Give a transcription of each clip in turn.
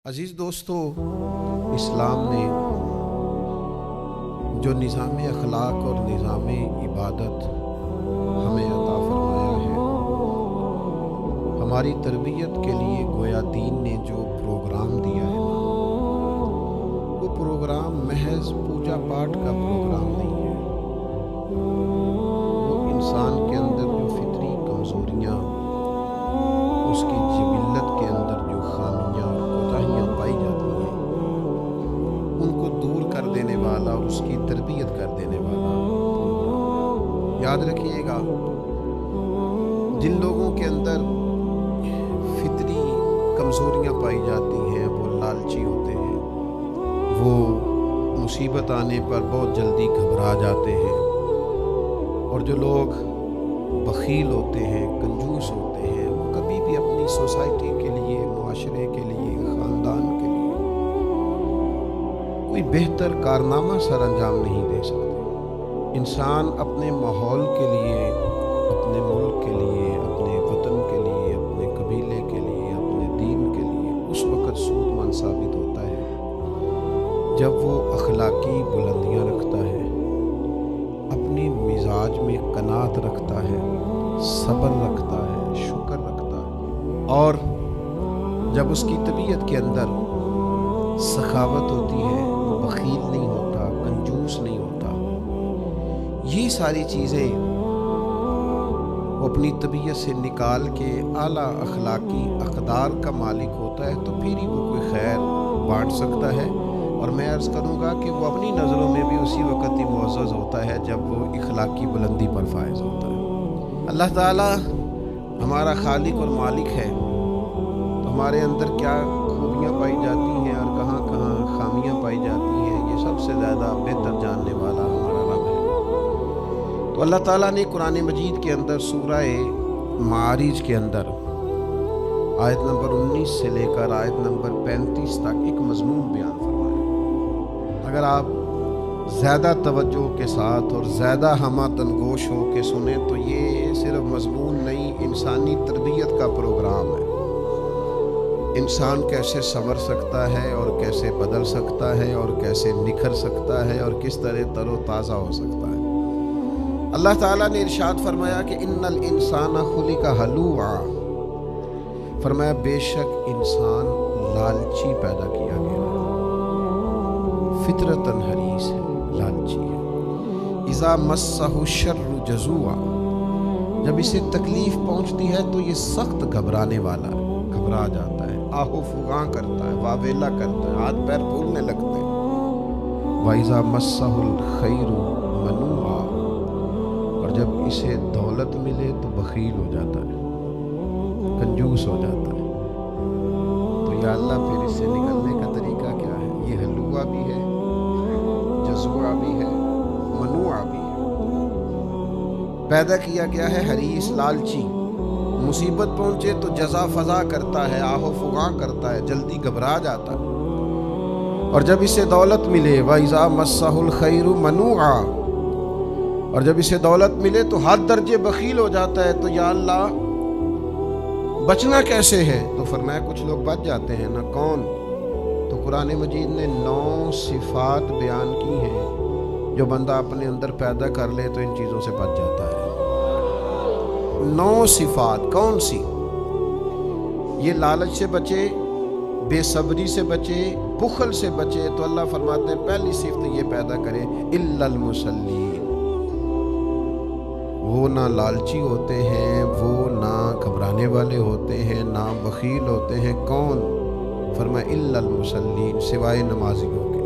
عزیز دوستو، اسلام نے جو نظام اخلاق اور نظام عبادت ہمیں عطا فرمایا ہے، ہماری تربیت کے لیے گویا دین نے جو پروگرام دیا ہے نا، وہ پروگرام محض پوجا پاٹ کا پروگرام نہیں ہے۔ وہ انسان کے اندر جو فطری کمزوریاں، اس کی جبلت کے اندر جو خامیاں اور کوتاہیاں پائی جاتی ہیں، ان کو دور کر دینے والا اور اس کی تربیت کر دینے والا پروگرام ہے۔ یاد رکھیے گا، جن لوگوں کے اندر فطری کمزوریاں پائی جاتی ہیں وہ لالچی ہوتے ہیں، وہ مصیبت آنے پر بہت جلدی گھبرا جاتے ہیں، اور جو لوگ بخیل ہوتے ہیں، کنجوس ہوتے ہیں، وہ کبھی بھی اپنی سوسائٹی کے لیے، معاشرے کے لیے، خاندان کے لیے کوئی بہتر کارنامہ سر انجام نہیں دے سکتے۔ انسان اپنے ماحول کے لیے، اپنے ملک کے لیے، اپنے وطن کے لیے، اپنے قبیلے کے لیے، اپنے دین کے لیے اس وقت سود مند ثابت ہوتا ہے جب وہ اخلاقی بلندیاں رکھتا ہے، اپنی مزاج میں قناعت رکھتا ہے، صبر رکھتا ہے، شکر رکھتا ہے، اور جب اس کی طبیعت کے اندر سخاوت ہوتی ہے، وہ بخیل نہیں ہوتا، کنجوس نہیں ہوتا۔ یہ ساری چیزیں وہ اپنی طبیعت سے نکال کے اعلیٰ اخلاقی اقدار کا مالک ہوتا ہے، تو پھر ہی وہ کوئی خیر بانٹ سکتا ہے۔ اور میں عرض کروں گا کہ وہ اپنی نظروں میں بھی اسی وقت ہی معزز ہوتا ہے جب وہ اخلاقی بلندی پر فائز ہوتا ہے۔ اللہ تعالیٰ ہمارا خالق اور مالک ہے، تو ہمارے اندر کیا خوبیاں پائی جاتی ہیں اور کہاں کہاں خامیاں پائی جاتی ہیں، یہ سب سے زیادہ بہتر جاننے والا ہمارا رب ہے۔ تو اللہ تعالیٰ نے قرآن مجید کے اندر سورہ معارج کے اندر آیت نمبر 19 سے لے کر آیت نمبر 35 تک ایک مضمون بیان فرمایا۔ اگر آپ زیادہ توجہ کے ساتھ اور زیادہ ہمہ تنگوش ہو کے سنیں تو یہ صرف مضمون نہیں، انسانی تربیت کا پروگرام ہے۔ انسان کیسے سنور سکتا ہے اور کیسے بدل سکتا ہے اور کیسے نکھر سکتا ہے اور کس طرح تر و تازہ ہو سکتا ہے۔ اللہ تعالیٰ نے ارشاد فرمایا کہ ان الانسان خلق ہلوعا، فرمایا بے شک انسان لالچی پیدا کیا گیا ہے، فطرتاً حریص ہے، لالچی ہے۔ اذا مسہ الشر جزوعا، جب اسے تکلیف پہنچتی ہے تو یہ سخت گھبرانے والا ہے، گھبرا جاتا ہے، آہو فغاں کرتا ہے، واویلا کرتا ہے، ہاتھ پیر پھولنے لگتے ہیں۔ وَإِذَا مَسَّهُ الْخَيْرُ مَنُوعًا، اور جب اسے دولت ملے تو بخیل ہو جاتا ہے، کنجوس ہو جاتا ہے۔ تو یا اللہ پھر اس سے نکلنے کا طریقہ کیا ہے؟ یہ ہلوعا بھی ہے، جزوعا بھی ہے، منوعا بھی ہے۔ پیدا کیا گیا ہے حریص، لالچی، مصیبت پہنچے تو جزا فضا کرتا ہے، آہو فغاں کرتا ہے، جلدی گھبرا جاتا ہے۔ اور جب اسے دولت ملے وَإِذَا مَسَّهُ الْخَيْرُ مَنُوعًا، اور جب اسے دولت ملے تو حد درجے بخیل ہو جاتا ہے۔ تو یا اللہ بچنا کیسے ہے؟ تو فرمایا کچھ لوگ بچ جاتے ہیں نا، کون؟ تو قرآن مجید نے 9 صفات بیان کی ہیں جو بندہ اپنے اندر پیدا کر لے تو ان چیزوں سے بچ جاتا ہے۔ 9 صفات کون سی؟ یہ لالچ سے بچے، بے صبری سے بچے، بخل سے بچے، تو اللہ فرماتے ہیں پہلی صفت یہ پیدا کرے الا المصلین، وہ نہ لالچی ہوتے ہیں، وہ نہ گھبرانے والے ہوتے ہیں، نہ بخیل ہوتے ہیں۔ کون؟ فرمایا الا المصلین، سوائے نمازیوں کے۔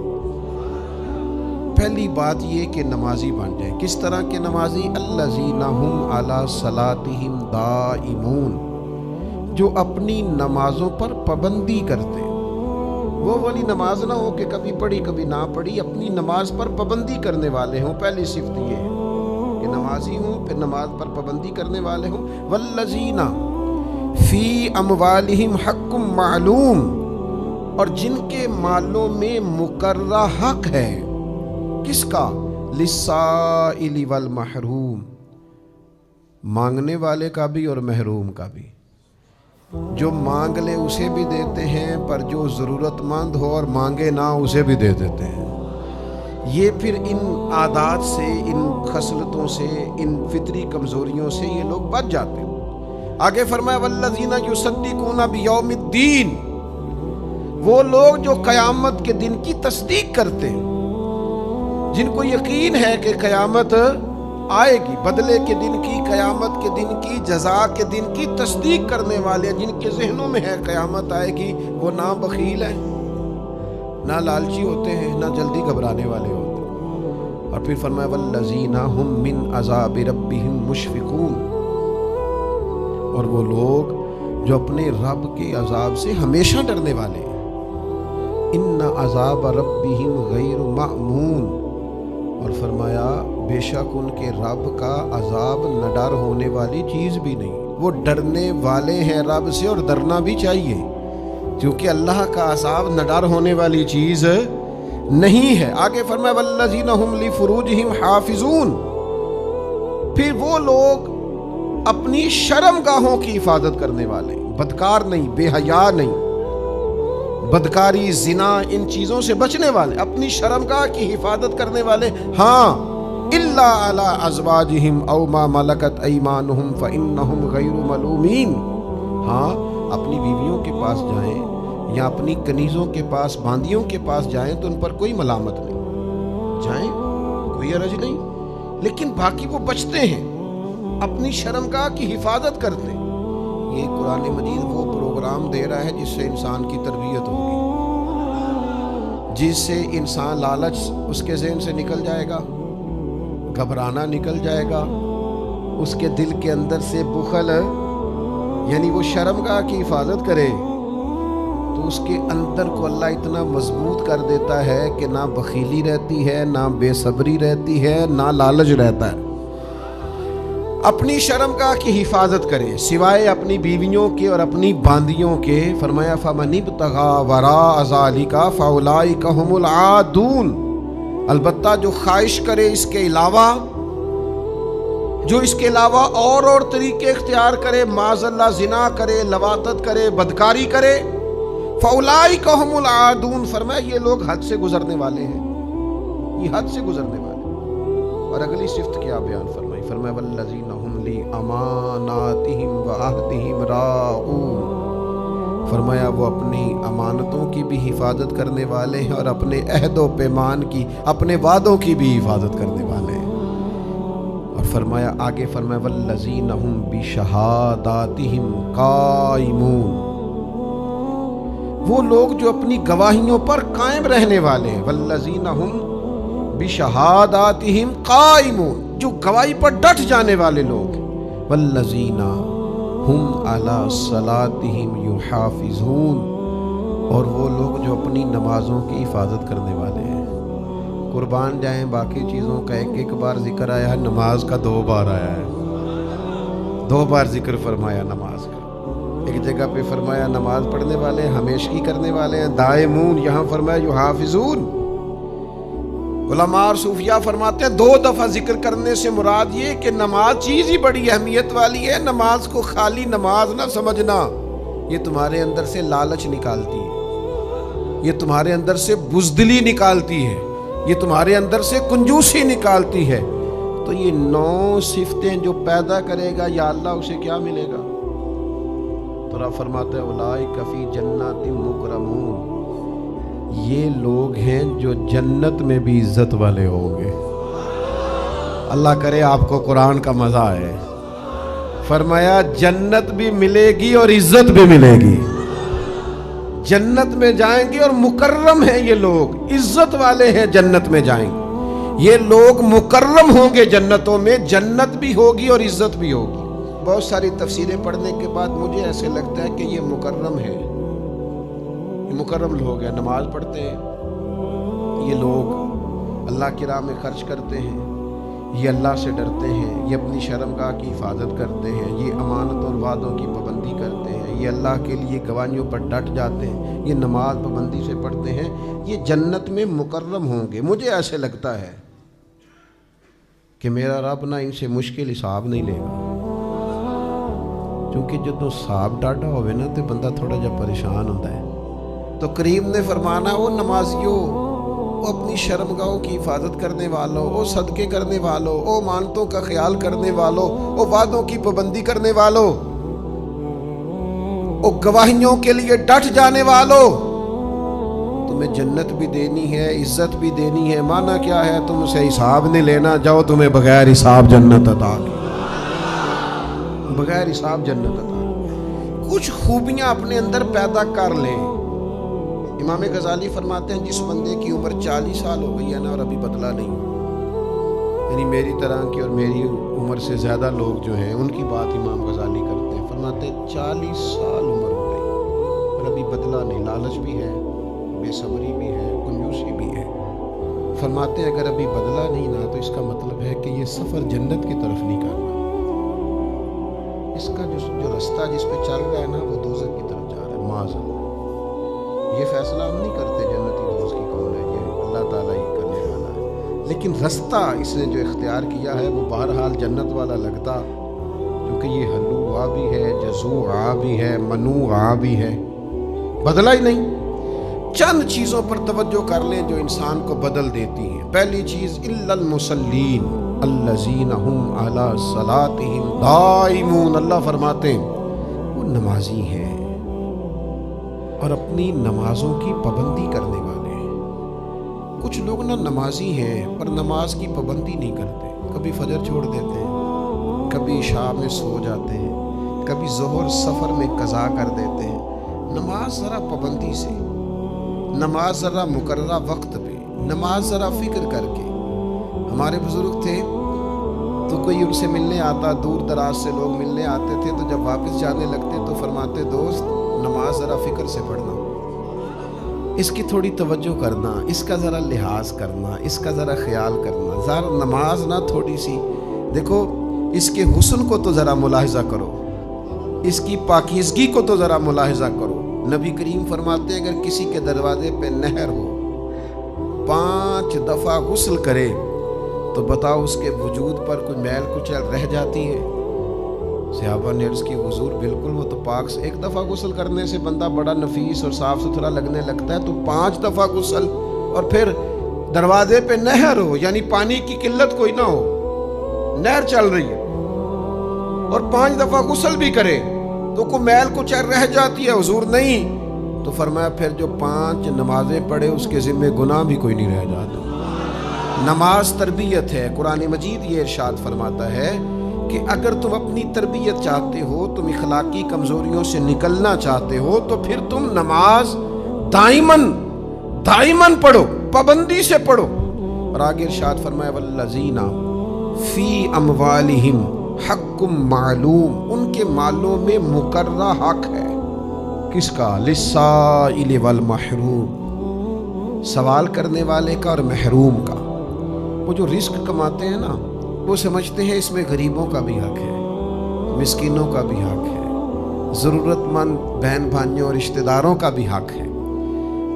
پہلی بات یہ کہ نمازی بن جائیں۔ کس طرح کے نمازی؟ الذین ھم علی صلاتہم دائمون، جو اپنی نمازوں پر پابندی کرتے ہیں۔ وہ والی نماز نہ ہو کہ کبھی پڑھی کبھی نہ پڑھی، اپنی نماز پر پابندی کرنے والے ہوں۔ پہلی صفت یہ ہے کہ نمازی ہوں، پھر نماز پر پابندی کرنے والے ہوں۔ والذین فی اموالہم حق معلوم، اور جن کے مالوں میں مقررہ حق ہے، کس کا؟ للسائل والمحروم، مانگنے والے کا بھی اور محروم کا بھی۔ جو مانگ لے اسے بھی دیتے ہیں، پر جو ضرورت مند ہو اور مانگے نہ اسے بھی دے دیتے ہیں۔ یہ پھر ان عادات سے، ان خصلتوں سے، ان فطری کمزوریوں سے یہ لوگ بچ جاتے ہیں۔ آگے فرمایا والذین یصدقون بیوم الدین، وہ لوگ جو قیامت کے دن کی تصدیق کرتے ہیں، جن کو یقین ہے کہ قیامت آئے گی، بدلے کے دن کی، قیامت کے دن کی، جزا کے دن کی تصدیق کرنے والے، جن کے ذہنوں میں ہے قیامت آئے گی، وہ نہ بخیل ہیں، نہ لالچی ہوتے ہیں، نہ جلدی گھبرانے والے ہوتے ہیں۔ اور پھر فرمایا والذین ھم من عذاب ربہم مشفقون، اور وہ لوگ جو اپنے رب کے عذاب سے ہمیشہ ڈرنے والے ہیں۔ ان عذاب ربہم غیر مأمون، اور فرمایا بے شک ان کے رب کا عذاب نہ ڈر ہونے والی چیز بھی نہیں۔ وہ ڈرنے والے ہیں رب سے، اور ڈرنا بھی چاہیے، کیونکہ اللہ کا عذاب نہ ڈر ہونے والی چیز نہیں ہے۔ آگے فرمایا والذین ھم لفروجہم حافظون، پھر وہ لوگ اپنی شرم گاہوں کی حفاظت کرنے والے، بدکار نہیں، بے حیا نہیں، بدکاری، زنا، ان چیزوں سے بچنے والے، اپنی شرمگاہ کی حفاظت کرنے والے۔ ہاں الا علی ازواجہم او ما ملکت ایمانہم فانہم غیر ملومین، ہاں اپنی بیویوں کے پاس جائیں یا اپنی کنیزوں کے پاس، باندیوں کے پاس جائیں تو ان پر کوئی ملامت نہیں، جائیں کوئی حرج نہیں، لیکن باقی وہ بچتے ہیں، اپنی شرمگاہ کی حفاظت کرتے ہیں۔ یہ قرآن مجید وہ پروگرام دے رہا ہے جس سے انسان کی تربیت ہوگی، جس سے انسان، لالچ اس کے ذہن سے نکل جائے گا، گھبرانا نکل جائے گا، اس کے دل کے اندر سے بخل، یعنی وہ شرمگاہ کی حفاظت کرے تو اس کے اندر کو اللہ اتنا مضبوط کر دیتا ہے کہ نہ بخیلی رہتی ہے، نہ بے صبری رہتی ہے، نہ لالچ رہتا ہے۔ اپنی شرمگاہ کی حفاظت کرے سوائے اپنی بیویوں کے اور اپنی باندیوں کے۔ فرمایا فمن ابتغى وراء ذلك فاولئک هم العادون، البتہ جو خواہش کرے اس کے علاوہ، جو اس کے علاوہ اور طریقے اختیار کرے، معاذ اللہ زنا کرے، لواطت کرے، بدکاری کرے، فاولئک هم العادون، فرمایا یہ لوگ حد سے گزرنے والے ہیں، یہ حد سے گزرنے والے۔ اور اگلی صفت کیا بیان فرمائی؟ فرمایا والذین ھم لاماناتہم وعہدہم راعون، فرمایا وہ اپنی امانتوں کی بھی حفاظت کرنے والے ہیں اور اپنے عہد و پیمان کی، اپنے وعدوں کی بھی حفاظت کرنے والے ہیں۔ اور فرمایا آگے فرمایا والذین ھم بشہاداتہم قائمون، وہ لوگ جو اپنی گواہیوں پر قائم رہنے والے ہیں۔ والذین ھم بشہاداتہم قائمون، جو گواہی پر ڈٹ جانے والے لوگ۔ والذین ھم علی صلاتہم یحافظون، اور وہ لوگ جو اپنی نمازوں کی حفاظت کرنے والے ہیں۔ قربان جائیں، باقی چیزوں کا ایک بار ذکر آیا ہے، نماز کا 2 بار آیا ہے، 2 بار ذکر فرمایا نماز کا۔ ایک جگہ پہ فرمایا نماز پڑھنے والے ہمیشگی کرنے والے ہیں، دائمون، یہاں فرمایا یحافظون۔ علماء اور صوفیاء فرماتے ہیں 2 دفعہ ذکر کرنے سے مراد یہ کہ نماز چیز ہی بڑی اہمیت والی ہے، نماز کو خالی نماز نہ سمجھنا، یہ تمہارے اندر سے لالچ نکالتی ہے، یہ تمہارے اندر سے بزدلی نکالتی ہے، یہ تمہارے اندر سے کنجوسی نکالتی ہے۔ تو یہ 9 صفتیں جو پیدا کرے گا یا اللہ اسے کیا ملے گا؟ تو رب فرماتا ہے اولئک فی جنات مکرمون، یہ لوگ ہیں جو جنت میں بھی عزت والے ہوں گے۔ اللہ کرے آپ کو قرآن کا مزہ آئے۔ فرمایا جنت بھی ملے گی اور عزت بھی ملے گی، جنت میں جائیں گے اور مکرم ہیں یہ لوگ، عزت والے ہیں، جنت میں جائیں گے یہ لوگ، مکرم ہوں گے جنتوں میں، جنت بھی ہوگی اور عزت بھی ہوگی۔ بہت ساری تفسیریں پڑھنے کے بعد مجھے ایسے لگتا ہے کہ یہ مکرم ہے، مکرم لوگ ہیں، نماز پڑھتے ہیں یہ لوگ، اللہ کی راہ میں خرچ کرتے ہیں، یہ اللہ سے ڈرتے ہیں، یہ اپنی شرمگاہ کی حفاظت کرتے ہیں، یہ امانتوں اور وعدوں کی پابندی کرتے ہیں، یہ اللہ کے لیے گواہیوں پر ڈٹ جاتے ہیں، یہ نماز پابندی سے پڑھتے ہیں، یہ جنت میں مکرم ہوں گے۔ مجھے ایسے لگتا ہے کہ میرا رب نہ ان سے مشکل حساب نہیں لے گا۔ کیونکہ جدوں سانپ ڈاڈا ہوئے نا تو بندہ تھوڑا جا پریشان ہوتا ہے. تو کریم نے فرمانا وہ نمازیوں، وہ اپنی شرمگاہوں کی حفاظت کرنے والوں، وہ صدقے کرنے والوں، وہ مانتوں کا خیال کرنے والوں، وہ وعدوں کی پابندی کرنے والوں، وہ گواہیوں کے لیے ڈٹ جانے والوں، تمہیں جنت بھی دینی ہے، عزت بھی دینی ہے. مانا کیا ہے؟ تم سے حساب نہیں لینا، جاؤ تمہیں بغیر حساب جنت عطا کی، بغیر حساب جنت عطا. کچھ خوبیاں اپنے اندر پیدا کر لیں. امام غزالی فرماتے ہیں جس بندے کی عمر 40 سال ہو گئی ہے نا اور ابھی بدلا نہیں، یعنی میری طرح کی اور میری عمر سے زیادہ لوگ جو ہیں ان کی بات امام غزالی کرتے ہیں. فرماتے ہیں 40 سال عمر ہو گئی اور ابھی بدلا نہیں. لالچ بھی ہے، بے صبری بھی ہے، کنجوسی بھی ہے. فرماتے ہیں اگر ابھی بدلا نہیں نا تو اس کا مطلب ہے کہ یہ سفر جنت کی طرف نہیں کرنا. اس کا جو رستہ جس پہ چل رہا ہے نا وہ دوزخ کی طرف جا رہا ہے. معاذ اللہ. یہ فیصلہ ہم نہیں کرتے جنتی دوست کی کون ہے، یہ اللہ تعالیٰ ہی کرنے والا ہے. لیکن رستہ اس نے جو اختیار کیا ہے وہ بہرحال جنت والا لگتا، کیونکہ یہ حلوہ بھی ہے، جزوع بھی ہے، منوع بھی ہے، بدلا ہی نہیں. چند چیزوں پر توجہ کر لیں جو انسان کو بدل دیتی ہیں. پہلی چیز الا المصلین الذین هم علی صلاتهم دائمون. اللہ فرماتے ہیں وہ نمازی ہیں اور اپنی نمازوں کی پابندی کرنے والے ہیں. کچھ لوگ نا نمازی ہیں پر نماز کی پابندی نہیں کرتے. کبھی فجر چھوڑ دیتے ہیں، کبھی عشاء میں سو جاتے ہیں، کبھی ظہر سفر میں قضا کر دیتے ہیں. نماز ذرا پابندی سے، نماز ذرا مقررہ وقت پہ، نماز ذرا فکر کر کے. ہمارے بزرگ تھے تو کوئی ان سے ملنے آتا، دور دراز سے لوگ ملنے آتے تھے، تو جب واپس جانے لگتے تو فرماتے دوست نماز ذرا فکر سے پڑھنا، اس کی تھوڑی توجہ کرنا، اس کا ذرا لحاظ کرنا، اس کا ذرا خیال کرنا. ذرا نماز نہ تھوڑی سی دیکھو، اس کے حسن کو تو ذرا ملاحظہ کرو، اس کی پاکیزگی کو تو ذرا ملاحظہ کرو. نبی کریم فرماتے ہیں اگر کسی کے دروازے پہ نہر ہو، 5 دفعہ غسل کرے تو بتاؤ اس کے وجود پر کوئی میل کچیل رہ جاتی ہے؟ صحابہ نے عرض کی حضور بالکل، وہ تو پاک سے 1 دفعہ غسل کرنے سے بندہ بڑا نفیس اور صاف ستھرا لگنے لگتا ہے، تو 5 دفعہ غسل، اور پھر دروازے پہ نہر ہو، یعنی پانی کی قلت کوئی نہ ہو، نہر چل رہی ہے اور 5 دفعہ غسل بھی کرے تو کوئی میل کچیل رہ جاتی ہے؟ حضور نہیں. تو فرمایا پھر جو 5 نمازیں پڑھے اس کے ذمہ گناہ بھی کوئی نہیں رہ جاتا. نماز تربیت ہے. قرآن مجید یہ ارشاد فرماتا ہے کہ اگر تم اپنی تربیت چاہتے ہو، تم اخلاقی کمزوریوں سے نکلنا چاہتے ہو، تو پھر تم نماز دائماً پڑھو، پابندی سے پڑھو. اور آگے ارشاد فرمایا والذین فی اموالہم حق معلوم، ان کے مالوں میں مقررہ حق ہے. کس کا؟ للسائل والمحروم، سوال کرنے والے کا اور محروم کا. وہ جو رزق کماتے ہیں نا وہ سمجھتے ہیں اس میں غریبوں کا بھی حق ہے، مسکینوں کا بھی حق ہے، ضرورت مند بہن بھائیوں اور رشتہ داروں کا بھی حق ہے،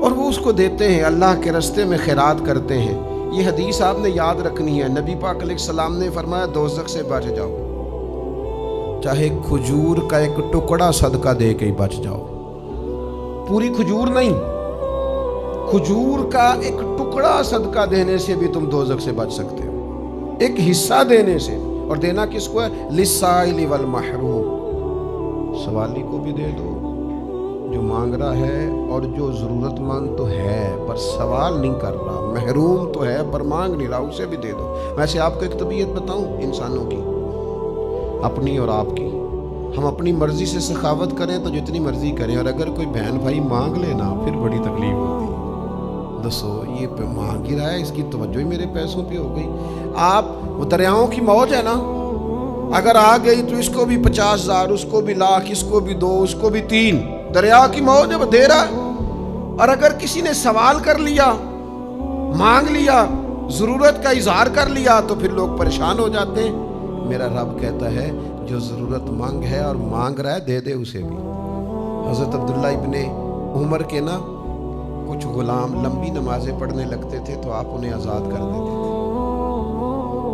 اور وہ اس کو دیتے ہیں، اللہ کے راستے میں خیرات کرتے ہیں. یہ حدیث آپ نے یاد رکھنی ہے. نبی پاک علیہ السلام نے فرمایا دوزخ سے بچ جاؤ، چاہے کھجور کا ایک ٹکڑا صدقہ دے کے ہی بچ جاؤ. پوری کھجور نہیں، کھجور کا ایک ٹکڑا صدقہ دینے سے بھی تم دوزخ سے بچ سکتے ہو، ایک حصہ دینے سے. اور دینا کس کو ہے؟ للسائل والمحروم، سوالی کو بھی دے دو جو مانگ رہا ہے، اور جو ضرورت مند تو ہے پر سوال نہیں کر رہا، محروم تو ہے پر مانگ نہیں رہا، اسے بھی دے دو. ویسے آپ کو ایک طبیعت بتاؤں انسانوں کی، اپنی اور آپ کی. ہم اپنی مرضی سے سخاوت کریں تو جتنی مرضی کریں، اور اگر کوئی بہن بھائی مانگ لینا پھر بڑی تکلیف ہوتی ہے. دسو یہ مانگ ہی رہا ہے، اس کی توجہ ہی میرے پیسوں پہ ہو گئی. آپ وہ دریاؤں کی موج ہے نا، اگر آ گئی تو اس کو بھی 50,000، اس کو بھی لاکھ، اس کو بھی 2، اس کو بھی 3. دریا کی موج ہے، وہ دے رہا ہے. اور اگر کسی نے سوال کر لیا، مانگ لیا، ضرورت کا اظہار کر لیا تو پھر لوگ پریشان ہو جاتے ہیں. میرا رب کہتا ہے جو ضرورت مند ہے اور مانگ رہا ہے دے دے اسے بھی. حضرت عبداللہ ابن عمر کے نا کچھ غلام لمبی نمازیں پڑھنے لگتے تھے تو آپ انہیں آزاد کر دیتے تھے.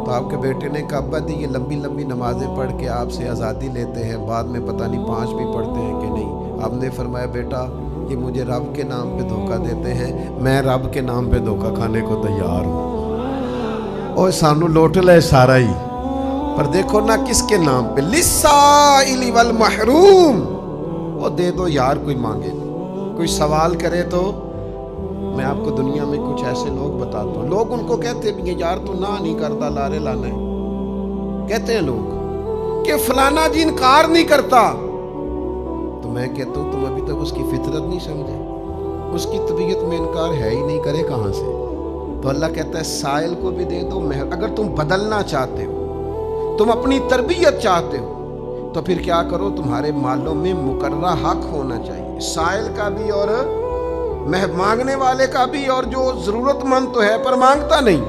تو آپ کے بیٹے نے کہا ابا دی یہ لمبی لمبی نمازیں پڑھ کے آپ سے آزادی لیتے ہیں، بعد میں پتہ نہیں 5 بھی پڑھتے ہیں کہ نہیں۔ آپ نے فرمایا بیٹا یہ مجھے رب کے نام پہ دھوکہ دیتے ہیں، میں رب کے نام پہ دھوکہ کھانے کو تیار ہوں۔ اور سانو لوٹ لے سارا ہی، پر دیکھو نا کس کے نام پہ، للسائل والمحروم۔ وہ دے دو یار، کوئی مانگے کوئی سوال کرے تو میں آپ کو دنیا میں کچھ ایسے لوگ بتاتا ہوں، لوگ ان کو کہتے بھی ہیں یار تو نہ نہیں کرتا، لارے لانا ہے، کہتے ہیں لوگ کہ فلانا جی انکار نہیں کرتا، تو میں کہتا ہوں تم ابھی تک اس کی فطرت نہیں سمجھے، اس کی طبیعت میں انکار ہے ہی نہیں، کرے کہاں سے؟ تو اللہ کہتا ہے سائل کو بھی دے دو، اگر تم بدلنا چاہتے ہو، تم اپنی تربیت چاہتے ہو، تو پھر کیا کرو، تمہارے مالوں میں مقررہ حق ہونا چاہیے، سائل کا بھی اور مانگنے والے کا بھی، اور جو ضرورت مند تو ہے پر مانگتا نہیں،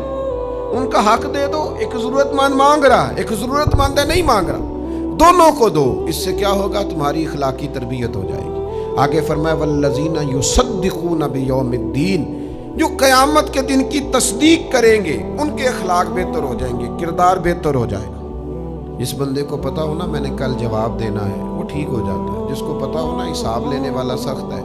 ان کا حق دے دو۔ ایک ضرورت مند مانگ رہا، ایک ضرورت مند ہے نہیں مانگ رہا، دونوں کو دو، اس سے کیا ہوگا، تمہاری اخلاقی تربیت ہو جائے گی۔ آگے فرمایا والذین یصدقون بیوم الدین، جو قیامت کے دن کی تصدیق کریں گے ان کے اخلاق بہتر ہو جائیں گے، کردار بہتر ہو جائے گا۔ جس بندے کو پتا ہو نا میں نے کل جواب دینا ہے وہ ٹھیک ہو جاتا ہے، جس کو پتا ہو نا حساب لینے والا سخت ہے،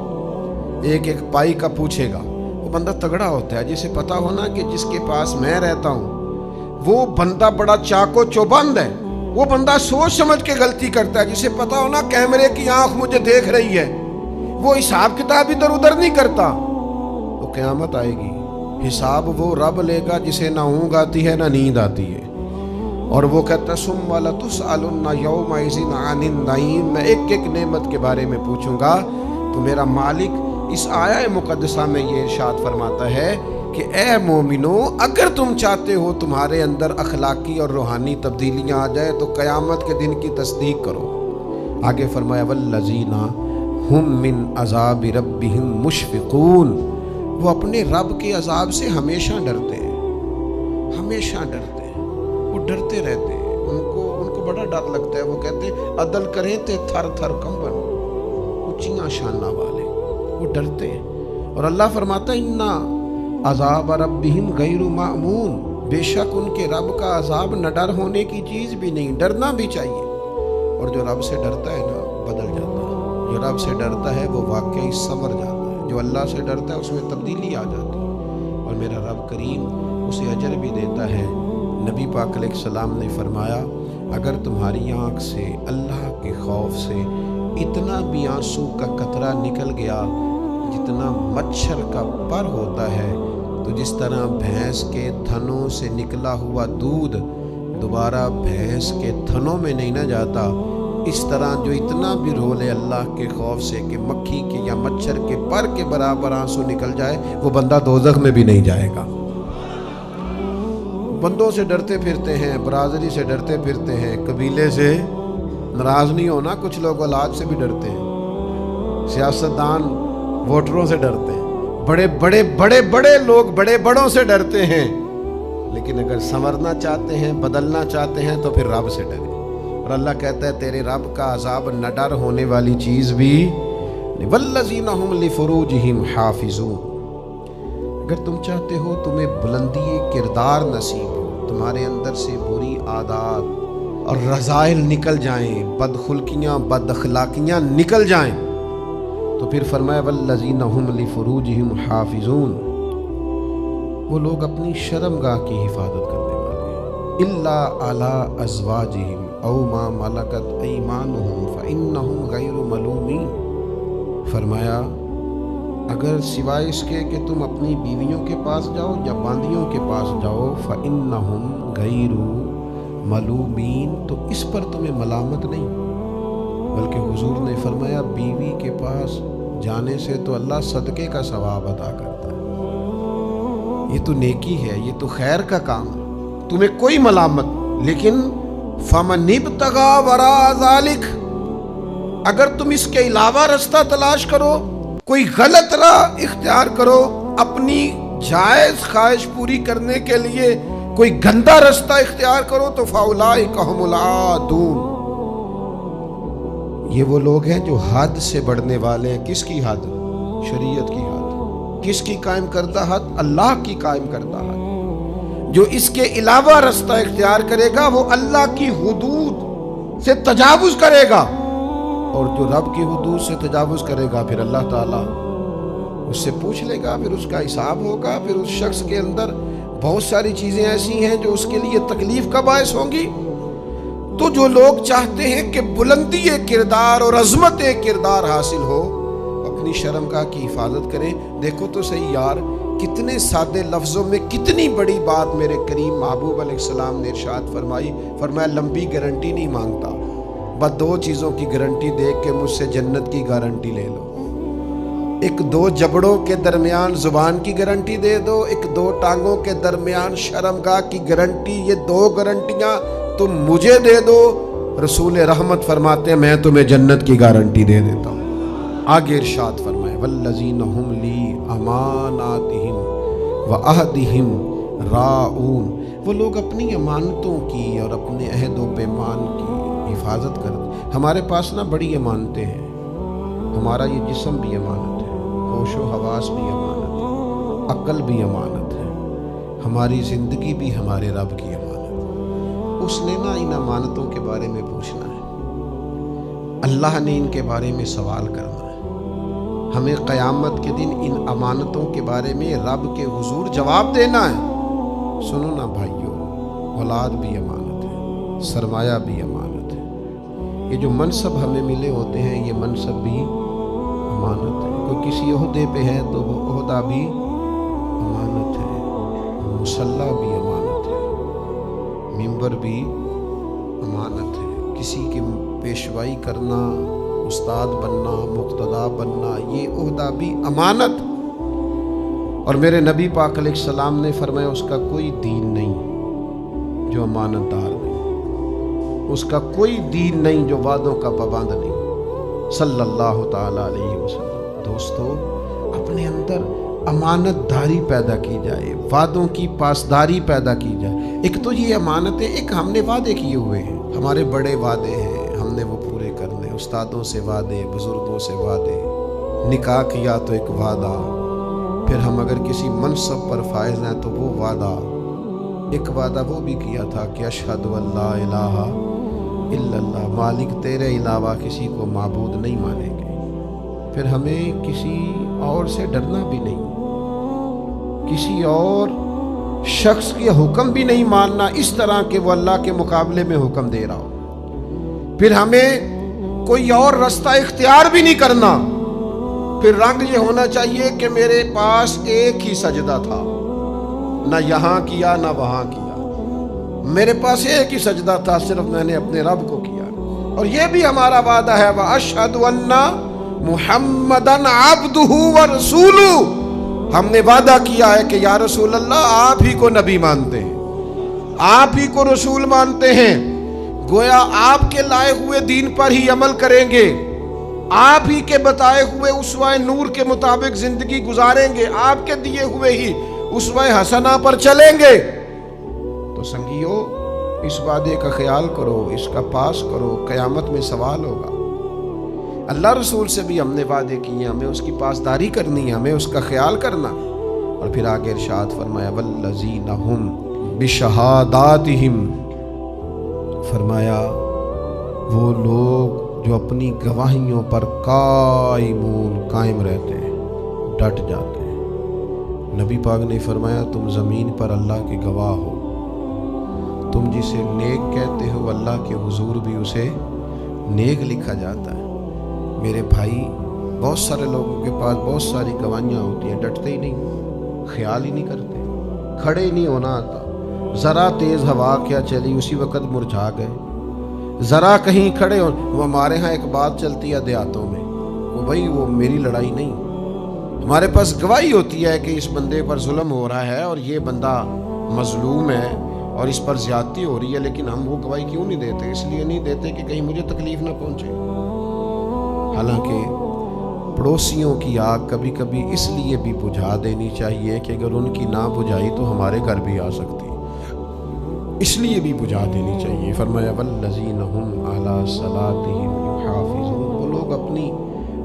ایک ایک پائی کا پوچھے گا، وہ بندہ تگڑا ہوتا ہے۔ جسے پتا ہو نا کہ جس کے پاس میں رہتا ہوں وہ بندہ بڑا چاقو چوبند ہے، وہ بندہ سوچ سمجھ کے غلطی کرتا ہے۔ جسے پتا ہو نا کیمرے کی آنکھ مجھے دیکھ رہی ہے، وہ حساب کتاب ادھر ادھر نہیں کرتا۔ تو قیامت آئے گی، حساب وہ رب لے گا جسے نہ اونگ آتی ہے نہ نیند آتی ہے، اور وہ کہتا ہے ثم لتسألن یومئذ عن النعیم، میں ایک ایک نعمت کے بارے میں پوچھوں گا۔ تو میرا مالک اس آیہ مقدسہ میں یہ ارشاد فرماتا ہے کہ اے مومنو، اگر تم چاہتے ہو تمہارے اندر اخلاقی اور روحانی تبدیلیاں آ جائے تو قیامت کے دن کی تصدیق کرو۔ آگے فرمایا والذین ہم من عذاب ربہم مشفقون، وہ اپنے رب کے عذاب سے ہمیشہ ڈرتے ہیں، ہمیشہ ڈرتے ہیں، وہ ڈرتے رہتے ہیں، ان کو بڑا ڈر لگتا ہے۔ وہ کہتے ہیں عدل کریں تے تھر تھر کمبن، اونچیاں شانہ والے، وہ ڈرتے ہیں۔ اور اللہ فرماتا ہے اِنَّا عذاب ربہم غیر مأمون، بے شک ان کے رب کا عذاب نہ ڈر ہونے کی چیز بھی نہیں، ڈرنا بھی چاہیے۔ اور جو رب سے ڈرتا ہے نا بدل جاتا ہے، جو رب سے ڈرتا ہے وہ واقعی سنور جاتا ہے، جو اللہ سے ڈرتا ہے اس میں تبدیلی آ جاتی ہے، اور میرا رب کریم اسے اجر بھی دیتا ہے۔ نبی پاک علیہ السلام نے فرمایا اگر تمہاری آنکھ سے اللہ کے خوف سے اتنا بھی آنسو کا قطرہ نکل گیا جتنا مچھر کا پر ہوتا ہے، تو جس طرح بھینس کے تھنوں سے نکلا ہوا دودھ دوبارہ بھینس کے تھنوں میں نہیں نہ جاتا، اس طرح جو اتنا بھی رو لے اللہ کے خوف سے کہ مکھی کے یا مچھر کے پر کے برابر آنسو نکل جائے، وہ بندہ دوزخ میں بھی نہیں جائے گا۔ بندوں سے ڈرتے پھرتے ہیں، برادری سے ڈرتے پھرتے ہیں، قبیلے سے ناراض نہیں ہونا، کچھ لوگ اولاد سے بھی ڈرتے ہیں، سیاستدان ووٹروں سے ڈرتے ہیں، بڑے بڑے بڑے بڑے لوگ بڑے بڑوں سے ڈرتے ہیں، لیکن اگر سنورنا چاہتے ہیں، بدلنا چاہتے ہیں تو پھر رب سے ڈریں۔ اور اللہ کہتا ہے تیرے رب کا عذاب نہ ڈر ہونے والی چیز بھی والذین ہم لفروجہم حافظون، اگر تم چاہتے ہو تمہیں بلندی کردار نصیب ہو، تمہارے اندر سے بری عادات اور رذائل نکل جائیں، بد خلقیاں بد اخلاقیاں نکل جائیں، تو پھر فرمایا والذین ہم لفروجہم حافظون، وہ لوگ اپنی شرمگاہ کی حفاظت کرنے والے ہیں، الا علی ازواجہم او ما ملکت ایمانہم فانہم غیر ملومین، فرمایا اگر سوائے اس کے کہ تم اپنی بیویوں کے پاس جاؤ یا باندیوں کے پاس جاؤ، فَإِنَّهُمْ غَيْرُ مَلُومِينَ، تو اس پر تمہیں ملامت نہیں، بلکہ حضور نے فرمایا بیوی کے پاس جانے سے تو اللہ صدقے کا ثواب عطا کرتا ہے، یہ تو نیکی ہے، یہ تو خیر کا کام ہے، تمہیں کوئی ملامت۔ لیکن فَمَنِ ابْتَغَىٰ وَرَاءَ ذَلِكَ، اگر تم اس کے علاوہ رستہ تلاش کرو، کوئی غلط راہ اختیار کرو، اپنی جائز خواہش پوری کرنے کے لیے کوئی گندا رستہ اختیار کرو، تو فَأُولَٰئِکَ هُمُ الْعَادُونَ، یہ وہ لوگ ہیں جو حد سے بڑھنے والے ہیں۔ کس کی حد؟ شریعت کی حد۔ کس کی قائم کردہ حد؟ اللہ کی قائم کردہ حد۔ جو اس کے علاوہ رستہ اختیار کرے گا وہ اللہ کی حدود سے تجاوز کرے گا، اور جو رب کی حدود سے تجاوز کرے گا پھر اللہ تعالیٰ اس سے پوچھ لے گا، پھر اس کا حساب ہوگا، پھر اس شخص کے اندر بہت ساری چیزیں ایسی ہیں جو اس کے لیے تکلیف کا باعث ہوں گی۔ تو جو لوگ چاہتے ہیں کہ بلندی کردار اور عظمت کردار حاصل ہو، اپنی شرمگاہ کی حفاظت کریں۔ دیکھو تو صحیح یار، کتنے سادے لفظوں میں کتنی بڑی بات میرے کریم محبوب علیہ السلام نے ارشاد فرمائی۔ فرمایا لمبی گارنٹی نہیں مانگتا، بس دو چیزوں کی گارنٹی دیکھ کے مجھ سے جنت کی گارنٹی لے لو۔ ایک دو جبڑوں کے درمیان زبان کی گارنٹی دے دو، ایک دو ٹانگوں کے درمیان شرمگاہ کی گارنٹی۔ یہ دو گارنٹیاں تم مجھے دے دو، رسول رحمت فرماتے ہیں میں تمہیں جنت کی گارنٹی دے دیتا ہوں۔ آگے ارشاد فرمائے والذین ہم لی اماناتہم وعہدہم راعون، وہ لوگ اپنی امانتوں کی اور اپنے عہد و پیمان کی حفاظت کرتے۔ ہمارے پاس نا بڑی امانتیں ہیں، ہمارا یہ جسم بھی امانت ہے، ہوش و حواس بھی امانت ہے، عقل بھی امانت ہے، ہماری زندگی بھی ہمارے رب کی امانت ہے۔ اس نے نا ان امانتوں کے بارے میں پوچھنا ہے، اللہ نے ان کے بارے میں سوال کرنا ہے، ہمیں قیامت کے دن ان امانتوں کے بارے میں رب کے حضور جواب دینا ہے۔ سنو نا بھائیو، اولاد بھی امانت ہے، سرمایہ بھی امانت ہے، یہ جو منصب ہمیں ملے ہوتے ہیں یہ منصب بھی امانت ہے۔ کوئی کسی عہدے پہ ہے تو وہ عہدہ بھی امانت ہے، مصلی بھی امانت ہے، ممبر بھی امانت ہے، کسی کی پیشوائی کرنا، استاد بننا، مقتدا بننا، یہ عہدہ بھی امانت۔ اور میرے نبی پاک علیہ السلام نے فرمایا اس کا کوئی دین نہیں جو امانت دار نہیں، اس کا کوئی دین نہیں جو وعدوں کا پابند نہیں، صلی اللہ تعالی علیہ وسلم۔ دوستو، اپنے اندر امانت داری پیدا کی جائے، وعدوں کی پاسداری پیدا کی جائے۔ ایک تو یہ امانت ہے، ایک ہم نے وعدے کیے ہوئے ہیں، ہمارے بڑے وعدے ہیں، ہم نے وہ پورے کرنے، استادوں سے وعدے، بزرگوں سے وعدے، نکاح کیا تو ایک وعدہ، پھر ہم اگر کسی منصب پر فائز ہیں تو وہ وعدہ، ایک وعدہ وہ بھی کیا تھا کہ اشہد ان لا الہ الا اللہ، مالک تیرے علاوہ کسی کو معبود نہیں مانیں گے۔ پھر ہمیں کسی اور سے ڈرنا بھی نہیں، کسی اور شخص کے حکم بھی نہیں ماننا اس طرح کہ وہ اللہ کے مقابلے میں حکم دے رہا ہو۔ پھر ہمیں کوئی اور رستہ اختیار بھی نہیں کرنا۔ پھر رنگ یہ ہونا چاہیے کہ میرے پاس ایک ہی سجدہ تھا، نہ یہاں کیا نہ وہاں کیا، میرے پاس ایک ہی سجدہ تھا، صرف میں نے اپنے رب کو کیا۔ اور یہ بھی ہمارا وعدہ ہے وَأَشْهَدُ أَنَّ مُحَمَّدًا عَبْدُهُ وَرَسُولُهُ، ہم نے وعدہ کیا ہے کہ یا رسول اللہ آپ ہی کو نبی مانتے ہیں، آپ ہی کو رسول مانتے ہیں، گویا آپ کے لائے ہوئے دین پر ہی عمل کریں گے، آپ ہی کے بتائے ہوئے اسوہ نور کے مطابق زندگی گزاریں گے، آپ کے دیے ہوئے ہی اسوہ حسنہ پر چلیں گے۔ تو سنگیو، اس وعدے کا خیال کرو، اس کا پاس کرو، قیامت میں سوال ہوگا۔ اللہ رسول سے بھی ہم نے وعدے کیے، ہمیں اس کی پاسداری کرنی ہے، ہمیں اس کا خیال کرنا۔ اور پھر آگے ارشاد فرمایا والذین ہم بشہاداتہم، فرمایا وہ لوگ جو اپنی گواہیوں پر قائم رہتے ہیں، ڈٹ جاتے ہیں۔ نبی پاک نے فرمایا تم زمین پر اللہ کے گواہ ہو، تم جسے نیک کہتے ہو اللہ کے حضور بھی اسے نیک لکھا جاتا ہے۔ میرے بھائی، بہت سارے لوگوں کے پاس بہت ساری گواہیاں ہوتی ہیں، ڈٹتے ہی نہیں، خیال ہی نہیں کرتے، کھڑے ہی نہیں ہونا آتا۔ ذرا تیز ہوا کیا چلی اسی وقت مرجھا گئے، ذرا کہیں کھڑے ہو۔ وہ ہمارے ہاں ایک بات چلتی ہے دیہاتوں میں، وہ بھائی وہ میری لڑائی نہیں، ہمارے پاس گواہی ہوتی ہے کہ اس بندے پر ظلم ہو رہا ہے اور یہ بندہ مظلوم ہے اور اس پر زیادتی ہو رہی ہے، لیکن ہم وہ گواہی کیوں نہیں دیتے؟ اس لیے نہیں دیتے کہ کہیں مجھے تکلیف نہ پہنچے۔ حالانکہ پڑوسیوں کی آگ کبھی کبھی اس لیے بھی بجھا دینی چاہیے کہ اگر ان کی نہ بجھائی تو ہمارے گھر بھی آ سکتی، اس لیے بھی بجھا دینی چاہیے۔ فرمایا والذین ہم علی صلاتہم یحافظون، وہ لوگ اپنی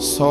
100